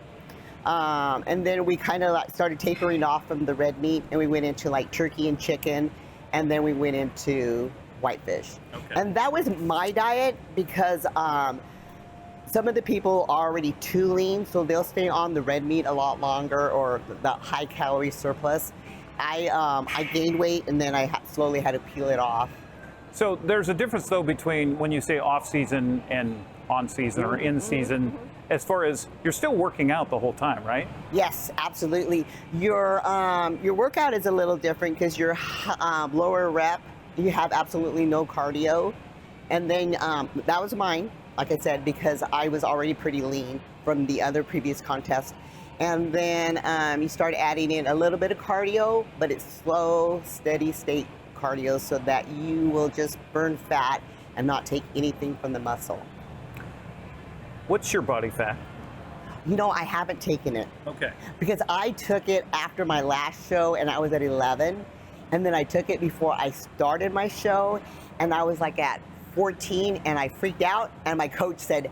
And then we kind of started tapering off from the red meat, and we went into like turkey and chicken, and then we went into whitefish. Okay. And that was my diet because some of the people are already too lean, so they'll stay on the red meat a lot longer, or the high calorie surplus. I gained weight, and then I slowly had to peel it off. So there's a difference though between when you say off season and on season or in season, as far as you're still working out the whole time, right? Yes, absolutely. Your workout is a little different because you're lower rep. You have absolutely no cardio. And then that was mine, like I said, because I was already pretty lean from the other previous contest. And then you start adding in a little bit of cardio, but it's slow, steady state cardio so that you will just burn fat and not take anything from the muscle. What's your body fat? You know, I haven't taken it. Okay. Because I took it after my last show and I was at 11. And then I took it before I started my show, and I was like at 14, and I freaked out, and my coach said,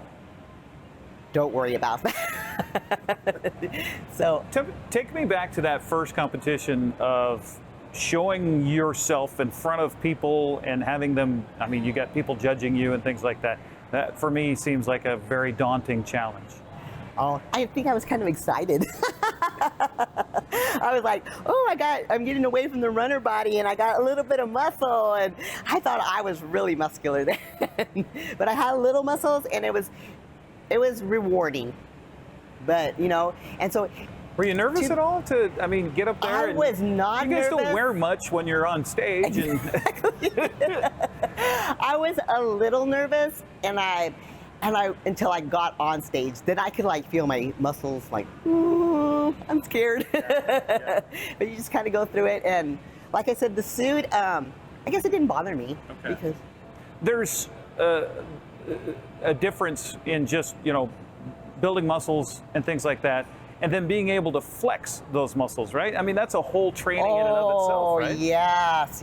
don't worry about that. So take me back to that first competition of showing yourself in front of people and having them, I mean, you got people judging you and things like that. That for me seems like a very daunting challenge. Oh, I think I was kind of excited. I was like, oh, I'm getting away from the runner body, and I got a little bit of muscle, and I thought I was really muscular then. But I had little muscles, and it was rewarding. But, you know, and so. Were you nervous at all to, I mean, get up there? I was not nervous. You guys don't wear much when you're on stage. Exactly. I was a little nervous, and I until I got on stage, then I could like feel my muscles like, ooh, I'm scared. Yeah. But you just kind of go through it, and like I said, the suit, I guess it didn't bother me. Okay. Because there's a difference in just, you know, building muscles and things like that, and then being able to flex those muscles, right? I mean, that's a whole training in and of itself, right? Yes.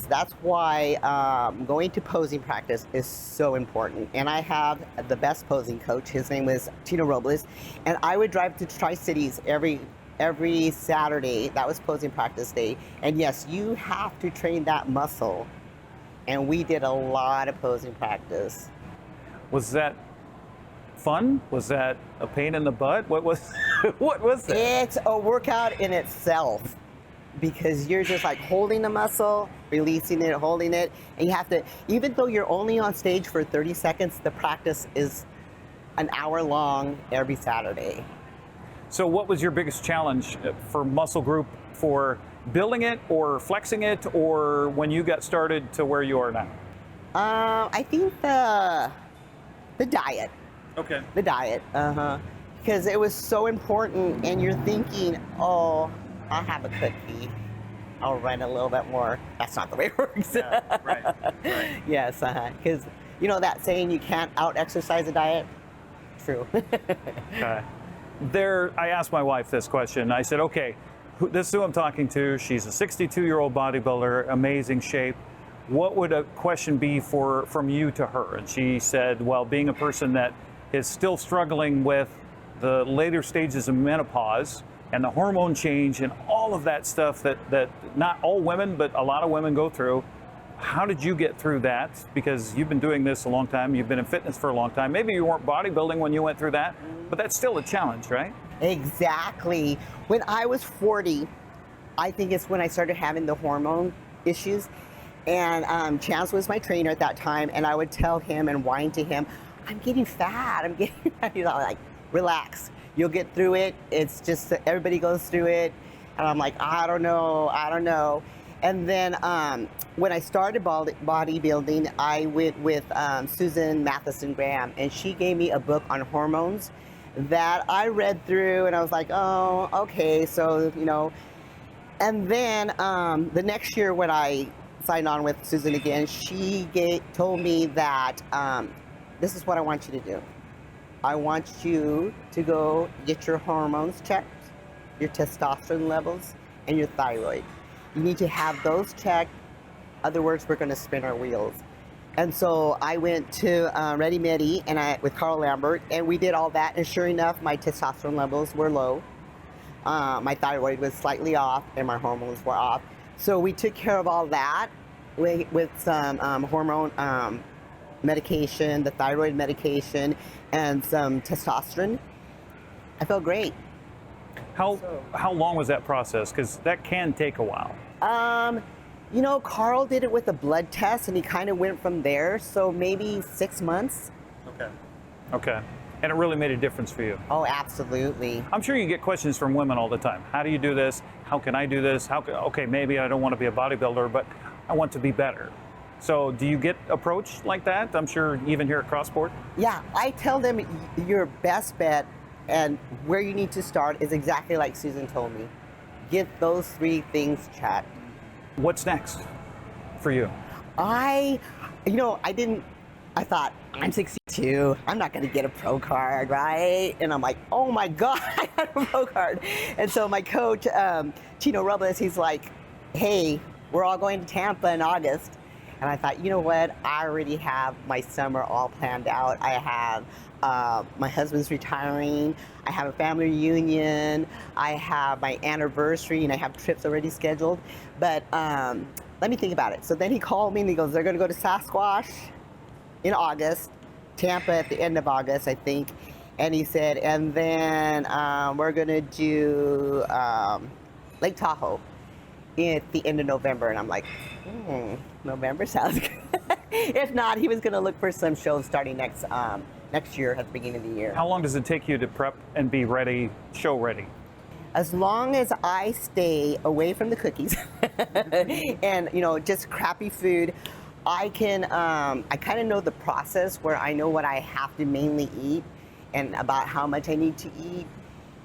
That's why going to posing practice is so important. And I have the best posing coach. His name is Tino Robles. And I would drive to Tri-Cities every Saturday. That was posing practice day. And yes, you have to train that muscle. And we did a lot of posing practice. Was that fun? Was that a pain in the butt? What was that? It's a workout in itself, because you're just like holding the muscle, releasing it, holding it, and you have to, even though you're only on stage for 30 seconds, the practice is an hour long every Saturday. So what was your biggest challenge for muscle group, for building it or flexing it, or when you got started to where you are now? I think the diet. Okay. The diet, because it was so important, and you're thinking, oh, I'll have a cookie, I'll run a little bit more. That's not the way it works. Yeah, right. Yes, because you know that saying, you can't out-exercise a diet? True. Okay. I asked my wife this question. I said, okay, this is who I'm talking to. She's a 62-year-old bodybuilder, amazing shape. What would a question be from you to her? And she said, well, being a person that is still struggling with the later stages of menopause and the hormone change and all of that stuff that not all women, but a lot of women go through. How did you get through that? Because you've been doing this a long time. You've been in fitness for a long time. Maybe you weren't bodybuilding when you went through that, but that's still a challenge, right? Exactly. When I was 40, I think it's when I started having the hormone issues. And Chance was my trainer at that time, and I would tell him and whine to him, I'm getting fat. I'm getting fat. You know, like, relax. You'll get through it. It's just that everybody goes through it. And I'm like, I don't know. And then when I started bodybuilding, I went with Susan Matheson Graham, and she gave me a book on hormones that I read through, and I was like, oh, okay, so, you know. And then the next year when I signed on with Susan again, she told me that this is what I want you to do. I want you to go get your hormones checked, your testosterone levels, and your thyroid. You need to have those checked. Other words, we're going to spin our wheels. And so I went to Ready Medi with Carl Lambert, and we did all that. And sure enough, my testosterone levels were low. My thyroid was slightly off, and my hormones were off. So we took care of all that with some hormone medication, the thyroid medication, and some testosterone. I felt great. How long was that process? Because that can take a while. You know, Carl did it with a blood test, and he kind of went from there. So maybe 6 months. Okay. And it really made a difference for you. Oh, absolutely. I'm sure you get questions from women all the time. How do you do this? How can I do this? Okay, maybe I don't want to be a bodybuilder, but I want to be better. So do you get approached like that? I'm sure even here at CrossSport? Yeah, I tell them your best bet and where you need to start is exactly like Susan told me. Get those 3 things checked. What's next for you? I thought, I'm 62, I'm not gonna get a pro card, right? And I'm like, oh my God, I had a pro card. And so my coach, Chino Robles, he's like, hey, we're all going to Tampa in August. And I thought, you know what, I already have my summer all planned out. I have my husband's retiring, I have a family reunion, I have my anniversary, and I have trips already scheduled. But let me think about it. So then he called me and he goes, they're gonna go to Sasquatch in August, Tampa at the end of August, I think. And he said, and then we're gonna do Lake Tahoe at the end of November. And I'm like, November sounds good. If not, he was gonna look for some shows starting next year at the beginning of the year. How long does it take you to prep and be ready, show ready? As long as I stay away from the cookies and, you know, just crappy food, I can, I kind of know the process where I know what I have to mainly eat and about how much I need to eat.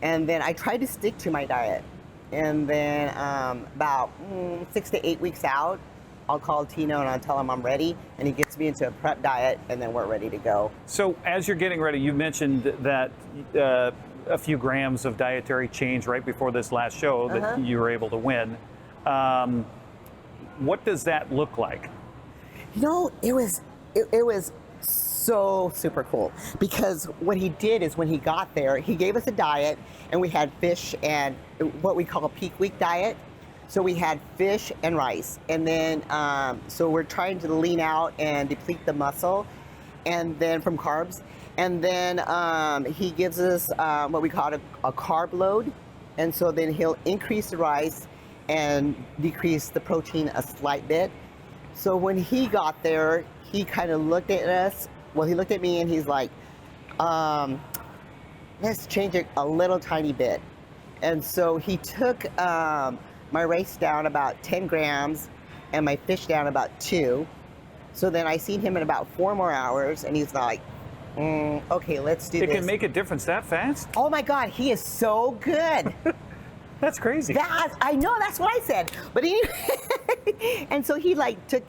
And then I try to stick to my diet. And then about 6 to 8 weeks out, I'll call Tino and I'll tell him I'm ready, and he gets me into a prep diet, and then we're ready to go. So as you're getting ready, you mentioned that a few grams of dietary change right before this last show that you were able to win. What does that look like? You know, it was so super cool, because what he did is when he got there, he gave us a diet, and we had fish and what we call a peak week diet. So we had fish and rice, and then so we're trying to lean out and deplete the muscle, and then from carbs, and then he gives us what we call a carb load, and so then he'll increase the rice and decrease the protein a slight bit. So when he got there, he kind of looked at us. Well, he looked at me and he's like, let's change it a little tiny bit. And so he took my rice down about 10 grams and my fish down about 2. So then I seen him in about 4 more hours, and he's like, okay, let's do this. It can make a difference that fast? Oh my God, he is so good. That's crazy. I know, that's what I said. But he, and so he like took,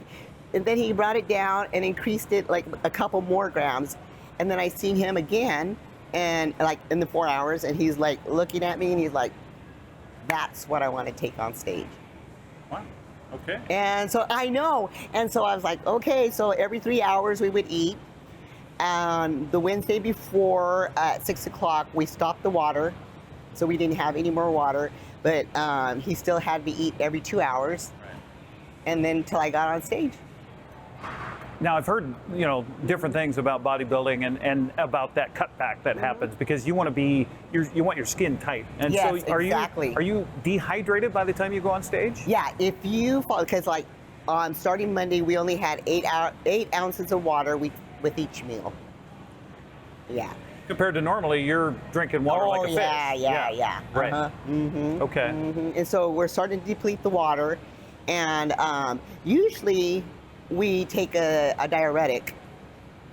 and then he brought it down and increased it like a couple more grams. And then I seen him again, and like in the 4 hours, and he's like looking at me and he's like, that's what I want to take on stage. Wow, okay. And so I know, and so I was like, okay, so every 3 hours we would eat. And the Wednesday before at 6 o'clock, we stopped the water. So we didn't have any more water, but he still had me eat every 2 hours. Right. And then until I got on stage. Now, I've heard, you know, different things about bodybuilding and about that cutback that happens, because you want to be, you want your skin tight. And yes, so exactly. Are you dehydrated by the time you go on stage? Yeah, if you fall, because like starting Monday, we only had 8 ounces of water with each meal. Yeah. Compared to normally, you're drinking water like a fish. Yeah. Right. Okay. And so we're starting to deplete the water, and usually we take a diuretic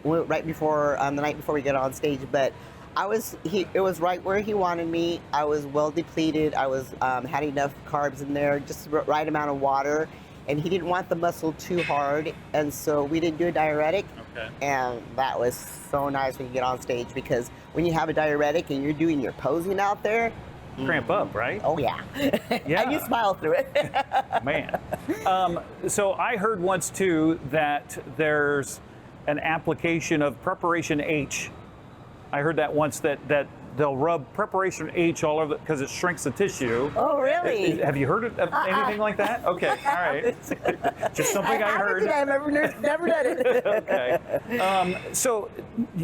right before the night before we get on stage. But it was right where he wanted me. I was well depleted. I was had enough carbs in there, just the right amount of water, and he didn't want the muscle too hard, and so we didn't do a diuretic. Okay. And that was so nice when you get on stage, because when you have a diuretic and you're doing your posing out there, cramp up, right? Oh yeah. Yeah. And you smile through it. Man. So I heard once too that there's an application of Preparation H. I heard that once that they'll rub Preparation H all over because it shrinks the tissue. Oh, really? Have you heard of anything like that? Okay, all right. Just something I heard. I don't think I've never done it. Okay. So,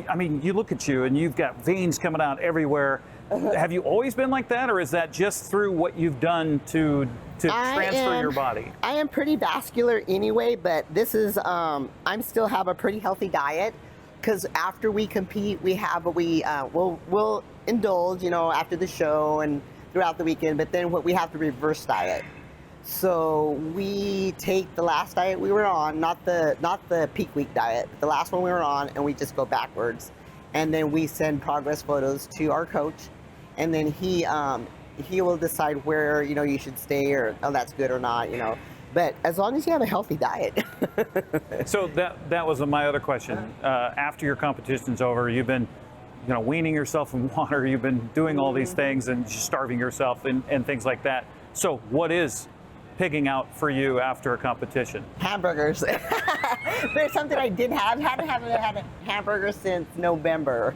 I mean, you look at you and you've got veins coming out everywhere. Have you always been like that, or is that just through what you've done to transfer your body? I am pretty vascular anyway, but this is I still have a pretty healthy diet, because after we compete, we'll indulge, after the show and throughout the weekend. But then we have to reverse diet. So we take the last diet we were on, not the peak week diet, but the last one we were on, and we just go backwards. And then we send progress photos to our coach, and then he will decide where you should stay, or that's good or not, But as long as you have a healthy diet. So that was my other question. After your competition's over, you've been weaning yourself from water, you've been doing all these things and starving yourself and things like that. So what is pigging out for you after a competition? Hamburgers. There's something I haven't had a hamburger since November.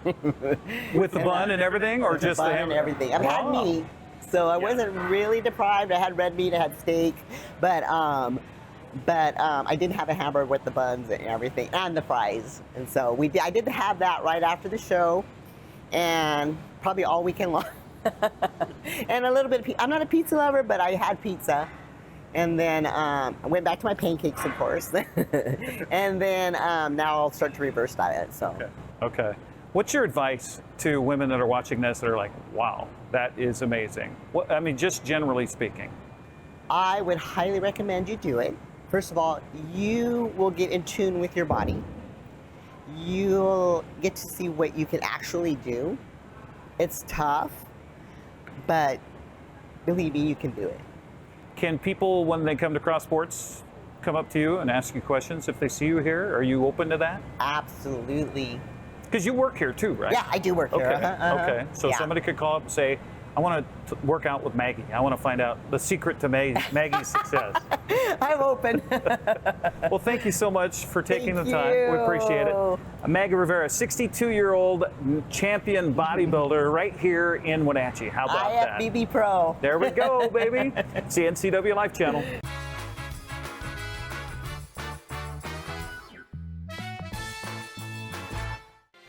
With the bun and everything, or just the bun hamburger? and everything. I've had meat, so I wasn't really deprived. I had red meat, I had steak, but I didn't have a hamburger with the buns and everything, and the fries. And so I did have that right after the show, and probably all weekend long. And a little bit of pizza. I'm not a pizza lover, but I had pizza. And then I went back to my pancakes, of course. And then now I'll start to reverse diet. So. Okay. What's your advice to women that are watching this that are like, wow, that is amazing? Just generally speaking. I would highly recommend you do it. First of all, you will get in tune with your body. You'll get to see what you can actually do. It's tough, but believe me, you can do it. Can people, when they come to Cross Sports, come up to you and ask you questions if they see you here? Are you open to that? Absolutely. Because you work here too, right? Yeah, I do work here. Okay. So somebody could call up and say, I want to work out with Maggie. I want to find out the secret to Maggie's success. I'm open. Well, thank you so much for taking Thank the time. you. We appreciate it. Maggie Rivera, 62-year-old champion bodybuilder right here in Wenatchee. How about that? IFBB Pro. There we go, baby. CNCW Life Channel.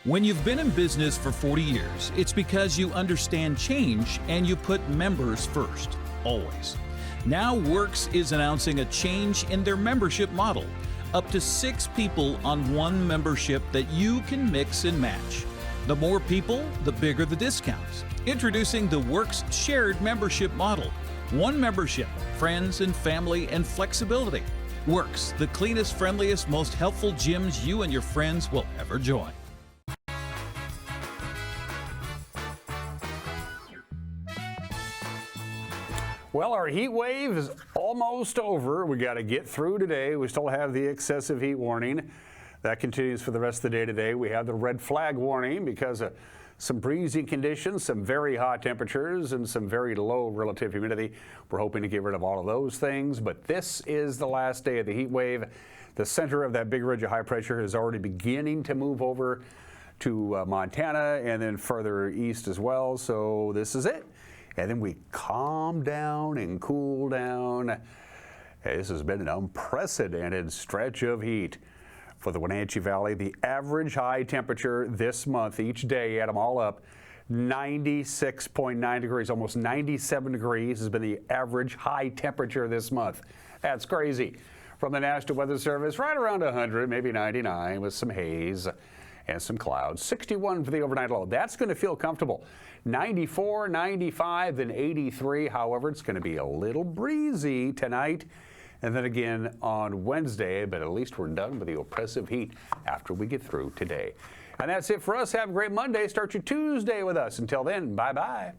When you've been in business for 40 years, it's because you understand change and you put members first, always. Now Works is announcing a change in their membership model. Up to 6 people on one membership that you can mix and match. The more people, the bigger the discounts. Introducing the Works shared membership model. One membership, friends and family and flexibility. Works, the cleanest, friendliest, most helpful gyms you and your friends will ever join. Well, our heat wave is almost over. We got to get through today. We still have the excessive heat warning. That continues for the rest of the day today. We have the red flag warning because of some breezy conditions, some very hot temperatures, and some very low relative humidity. We're hoping to get rid of all of those things, but this is the last day of the heat wave. The center of that big ridge of high pressure is already beginning to move over to Montana and then further east as well. So this is it. And then we calm down and cool down. Hey, this has been an unprecedented stretch of heat for the Wenatchee Valley. The average high temperature this month, each day, add them all up, 96.9 degrees, almost 97 degrees has been the average high temperature this month. That's crazy. From the National Weather Service, right around 100, maybe 99 with some haze. and some clouds. 61 for the overnight low. That's going to feel comfortable. 94, 95, then 83. However, it's going to be a little breezy tonight. And then again on Wednesday, but at least we're done with the oppressive heat after we get through today. And that's it for us. Have a great Monday. Start your Tuesday with us. Until then, bye-bye.